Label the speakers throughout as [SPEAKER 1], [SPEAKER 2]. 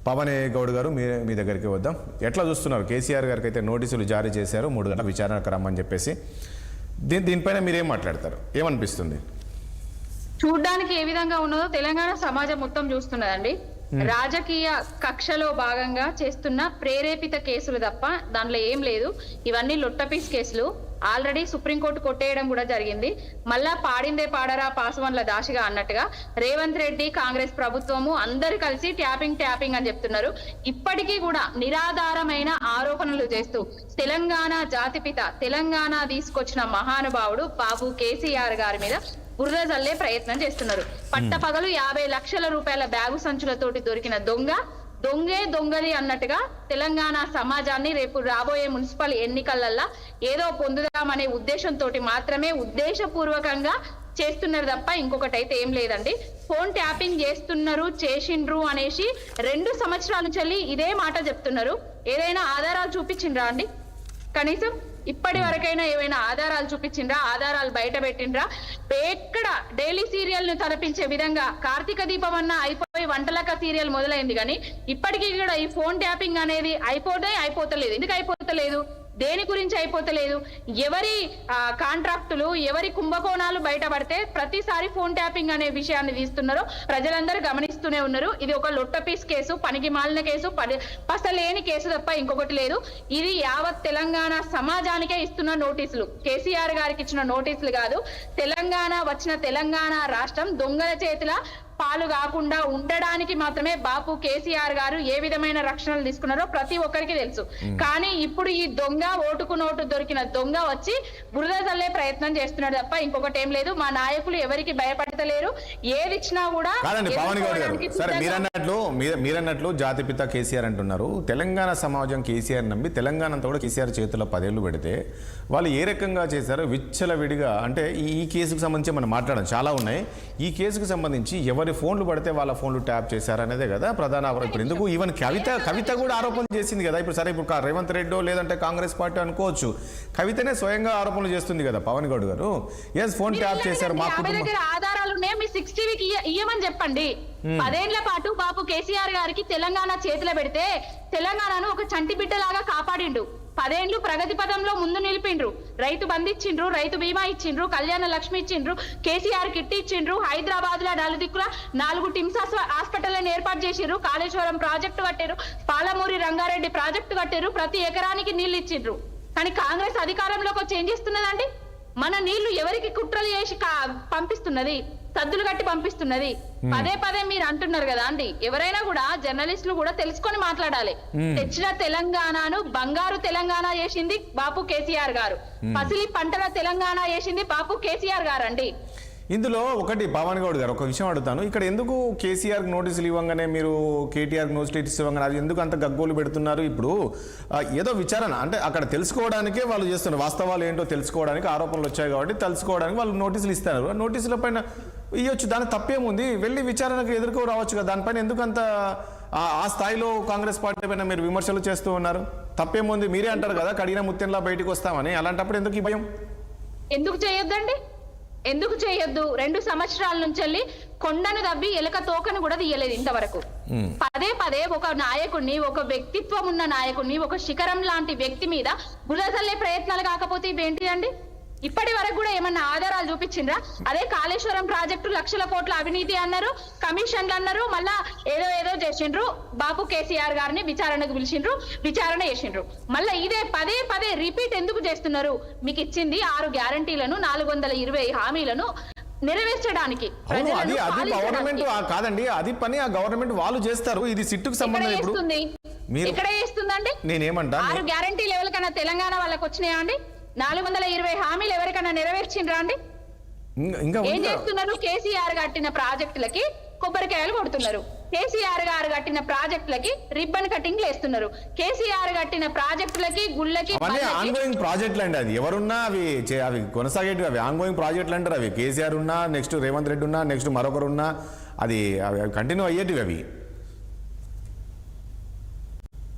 [SPEAKER 1] పవన్ గౌడ్ గారు మీ దగ్గరికి వద్దాం. ఎట్లా చూస్తున్నారు? కేసీఆర్ గారికి అయితే నోటీసులు జారీ చేశారు 3 గంటల విచారణకు రమ్మని చెప్పేసి. దీనిపైన మీరేం మాట్లాడతారు? ఏమనిపిస్తుంది?
[SPEAKER 2] చూడ్డానికి ఏ విధంగా ఉన్నదో తెలంగాణ సమాజం మొత్తం చూస్తున్నదండి. రాజకీయ కక్షలో భాగంగా చేస్తున్న ప్రేరేపిత కేసులు తప్ప దాంట్లో ఏం లేదు. ఇవన్నీ లొట్టపీస్ కేసులు. ఆల్రెడీ సుప్రీంకోర్టు కొట్టేయడం కూడా జరిగింది. మళ్ళా పాడిందే పాడరా పాసవన్ల దాశిగా అన్నట్టుగా రేవంత్ రెడ్డి కాంగ్రెస్ ప్రభుత్వము అందరు కలిసి ట్యాపింగ్ అని చెప్తున్నారు. ఇప్పటికీ కూడా నిరాధారమైన ఆరోపణలు చేస్తూ తెలంగాణ జాతిపిత, తెలంగాణ తీసుకొచ్చిన మహానుభావుడు బాబు కేసీఆర్ గారి మీద బురద జల్లే ప్రయత్నం చేస్తున్నారు. పట్టపగలు 50 లక్షల రూపాయల బ్యాగు సంచులతోటి దొరికిన దొంగలి అన్నట్టుగా తెలంగాణ సమాజాన్ని రేపు రాబోయే మున్సిపల్ ఎన్నికలల్లా ఏదో పొందుదామనే ఉద్దేశంతో మాత్రమే ఉద్దేశపూర్వకంగా చేస్తున్నారు తప్ప ఇంకొకటి అయితే ఏం లేదండి. ఫోన్ ట్యాపింగ్ చేసిండ్రు అనేసి 2 సంవత్సరాల నుంచి ఇదే మాట చెప్తున్నారు. ఏదైనా ఆధారాలు చూపించిండ్రా అండి? కనీసం ఇప్పటి వరకైనా ఏమైనా ఆధారాలు చూపించిండ్రా? ఆధారాలు బయట పెట్టిండ్రా? ఎక్కడ డైలీ సీరియల్ ను తలపించే విధంగా కార్తీక దీపం అన్న అయిపోయి వంటలక సీరియల్ మొదలైంది, కానీ ఇప్పటికీ కూడా ఈ ఫోన్ ట్యాపింగ్ అనేది అయిపోతలేదు. ఎందుకు అయిపోతలేదు? దేని గురించి అయిపోతలేదు? ఎవరి కాంట్రాక్టులు, ఎవరి కుంభకోణాలు బయటపడితే ప్రతిసారి ఫోన్ ట్యాపింగ్ అనే విషయాన్ని తీస్తున్నారో ప్రజలందరూ గమనిస్తూనే ఉన్నారు. ఇది ఒక లొట్టపీస్ కేసు, పనికి మాలిన కేసు, పసలేని కేసు తప్ప ఇంకొకటి లేదు. ఇది యావత్ తెలంగాణ సమాజానికే ఇస్తున్న నోటీసులు, కేసీఆర్ గారికి ఇచ్చిన నోటీసులు కాదు. తెలంగాణ రాష్ట్రం దొంగల చేతుల పాలు కాకుండా ఉండడానికి మాత్రమే బాపు కేసీఆర్ గారు ఏ విధమైన రక్షణలు తీసుకున్నారో ప్రతి ఒక్కరికి తెలుసు. కానీ ఇప్పుడు ఈ ఓటుకు నోటు దొరికిన దొంగ వచ్చి బురద చల్లే ప్రయత్నం చేస్తున్నాడు తప్ప ఇంకొకటి ఏం లేదు. మా నాయకులు ఎవరికి భయపడతలేరు. ఏది ఇచ్చినా కూడా
[SPEAKER 1] మీరన్నట్లు జాతిపిత కేసీఆర్ అంటున్నారు. తెలంగాణ సమాజం కేసీఆర్ నమ్మి తెలంగాణ అంతా కూడా కేసీఆర్ చేతుల్లో 10 ఏళ్ళు పెడితే వాళ్ళు ఏ రకంగా చేశారో విచ్చలవిడిగా, అంటే ఈ కేసుకు సంబంధించి మనం మాట్లాడడం చాలా ఉన్నాయి. ఈ కేసుకు సంబంధించి ఎవరి ఫోన్లు పడితే వాళ్ళ ఫోన్లు ట్యాప్ చేశారనేదే కదా ప్రధాన ఆరోపణ. ఇప్పుడు ఎందుకు ఈవెన్ కవిత కూడా ఆరోపణలు చేసింది కదా. ఇప్పుడు రేవంత్ రెడ్డో లేదంటే కాంగ్రెస్ పార్టీ అనుకోవచ్చు, కవితనే స్వయంగా ఆరోపణలు చేస్తుంది కదా పవన్ గౌడ్ గారు. ఫోన్ ట్యాప్ చేశారు, మా
[SPEAKER 2] ఆధారాలు మీ 6 ఇయ్యమని చెప్పండి. 10 ఏళ్ల పాటు బాపు కేసీఆర్ గారికి తెలంగాణ చేతిలో పెడితే తెలంగాణను ఒక చంటి బిడ్డలాగా కాపాడిండు. 10 ఏళ్లు ప్రగతి పదంలో ముందు నిలిపిండ్రు. రైతు బంధు ఇచ్చిండ్రు, రైతు బీమా ఇచ్చిండ్రు, కళ్యాణ లక్ష్మి ఇచ్చిండ్రు, కేసీఆర్ కిట్ ఇచ్చిండ్రు, హైదరాబాద్ లో 4 దిక్కుల 4 టిమ్స్ హాస్పిటల్ ఏర్పాటు చేసిండ్రు, కాళేశ్వరం ప్రాజెక్టు కట్టారు, పాలమూరి రంగారెడ్డి ప్రాజెక్టు కట్టారు, ప్రతి ఎకరానికి నీళ్లు ఇచ్చిండ్రు. కానీ కాంగ్రెస్ అధికారంలోకి వచ్చి ఏం చేస్తున్నదండి? మన నీళ్లు ఎవరికి కుట్రలు చేసి పంపిస్తున్నది? సద్దులు కట్టి పంపిస్తున్నది. పదే మీరు అంటున్నారు కదా అండి, ఎవరైనా కూడా జర్నలిస్టులు కూడా తెలుసుకొని మాట్లాడాలి. తెచ్చిన తెలంగాణను బంగారు తెలంగాణ చేసింది బాపు కేసీఆర్ గారు. పసిలి పంటల తెలంగాణ చేసింది బాపు కేసీఆర్ గారు అండి.
[SPEAKER 1] ఇందులో ఒకటి పవన్ గౌడ్ గారు ఒక విషయం అడుగుతాను. ఇక్కడ ఎందుకు కేసీఆర్ నోటీసులు ఇవ్వగానే మీరు కేటీఆర్ నోటీస్ ఇవ్వగానే అది ఎందుకు అంత గగ్గోలు పెడుతున్నారు? ఇప్పుడు ఏదో విచారణ అంటే అక్కడ తెలుసుకోవడానికే వాళ్ళు చేస్తున్నారు. వాస్తవాలు ఏంటో తెలుసుకోవడానికి, ఆరోపణలు వచ్చాయి కాబట్టి తెలుసుకోవడానికి వాళ్ళు నోటీసులు ఇస్తారు. ఆ నోటీసుల పైన ఇవ్వచ్చు, దాని తప్పేముంది? వెళ్ళి విచారణకు ఎదుర్కో రావచ్చు కదా. దానిపైన ఎందుకు అంత ఆ స్థాయిలో కాంగ్రెస్ పార్టీ పైన మీరు విమర్శలు చేస్తూ ఉన్నారు? తప్పేముంది? మీరే అంటారు కదా కడిగిన ముత్యంలా బయటకు వస్తామని. అలాంటప్పుడు ఎందుకు ఈ భయం?
[SPEAKER 2] ఎందుకు చేయొద్దు? 2 సంవత్సరాల నుంచి వెళ్ళి కొండను దవ్వి ఎలక తోకను కూడా తీయలేదు ఇంతవరకు. పదే ఒక నాయకుడిని, ఒక వ్యక్తిత్వం ఉన్న నాయకుడిని, ఒక శిఖరం లాంటి వ్యక్తి మీద బురదల్లే ప్రయత్నాలు కాకపోతే ఇవేంటి అండి? ఇప్పటి వరకు కూడా ఏమన్నా ఆధారాలు చూపించిండ్రా? అదే కాళేశ్వరం ప్రాజెక్టు 1 లక్షల కోట్ల అవినీతి అన్నారు, కమిషన్లు అన్నారు, మళ్ళా ఏదో చేసిండ్రు. బాపు కేసీఆర్ గారిని విచారణకు పిలిచిండ్రు, విచారణ చేసిండ్రు. మళ్ళా ఇదే పదే రిపీట్ ఎందుకు చేస్తున్నారు? మీకు ఇచ్చింది 6 గ్యారంటీలను, 420 హామీలను నెరవేర్చడానికి.
[SPEAKER 1] కాదండి, అది పని ఆ గవర్నమెంట్ వాళ్ళు చేస్తారు. ఇది సిట్టుకు సంబంధం
[SPEAKER 2] ఎక్కడ చేస్తుందండి?
[SPEAKER 1] నేనేమంటా,
[SPEAKER 2] 6 గ్యారంటీలు ఎవరికైనా తెలంగాణ వాళ్ళకి వచ్చినాయా అండి? 420 హామీలు ఎవరికైనా నెరవేర్చిండ్రా అండి? ఏం చేస్తున్నారు? కేసీఆర్ కట్టిన ప్రాజెక్టులకి కొబ్బరికాయలు కొడుతున్నారు. కేసీఆర్ గారు కట్టిన ప్రాజెక్టులకి రిబ్బన్ కటింగ్ వేస్తున్నారు. కేసీఆర్ కట్టిన ప్రాజెక్టులకి గుళ్ళకి
[SPEAKER 1] ఆన్గోయింగ్ ప్రాజెక్టులు అండి. అది ఎవరున్నా అవి కొనసాగేటివి, అవి ఆన్గోయింగ్ ప్రాజెక్టులు అంటారు. అవి కేసీఆర్ ఉన్నా, నెక్స్ట్ రేవంత్ రెడ్డి ఉన్నా, నెక్స్ట్ మరొకరు ఉన్నా, అది కంటిన్యూ అయ్యేటివి అవి.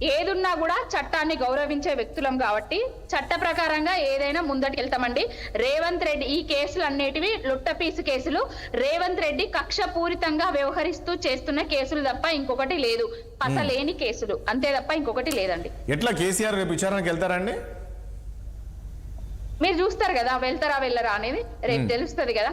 [SPEAKER 2] ఏదున్నా కూడా చట్టాన్ని గౌరవించే వ్యక్తులం కాబట్టి చట్ట ప్రకారంగా ఏదైనా ముందటికి వెళ్తామండి. రేవంత్ రెడ్డి ఈ కేసులు అన్నిటివి లొట్టపీసు కేసులు. రేవంత్ రెడ్డి కక్షపూరితంగా వ్యవహరిస్తూ చేస్తున్న కేసులు తప్ప ఇంకొకటి లేదు. పసలేని కేసులు అంతే తప్ప ఇంకొకటి లేదండి.
[SPEAKER 1] ఎట్లా కేసీఆర్ రేపు విచారణకు వెళ్తారండి?
[SPEAKER 2] మీరు చూస్తారు కదా వెళ్తారా వెళ్ళరా అనేది రేపు తెలుస్తుంది కదా.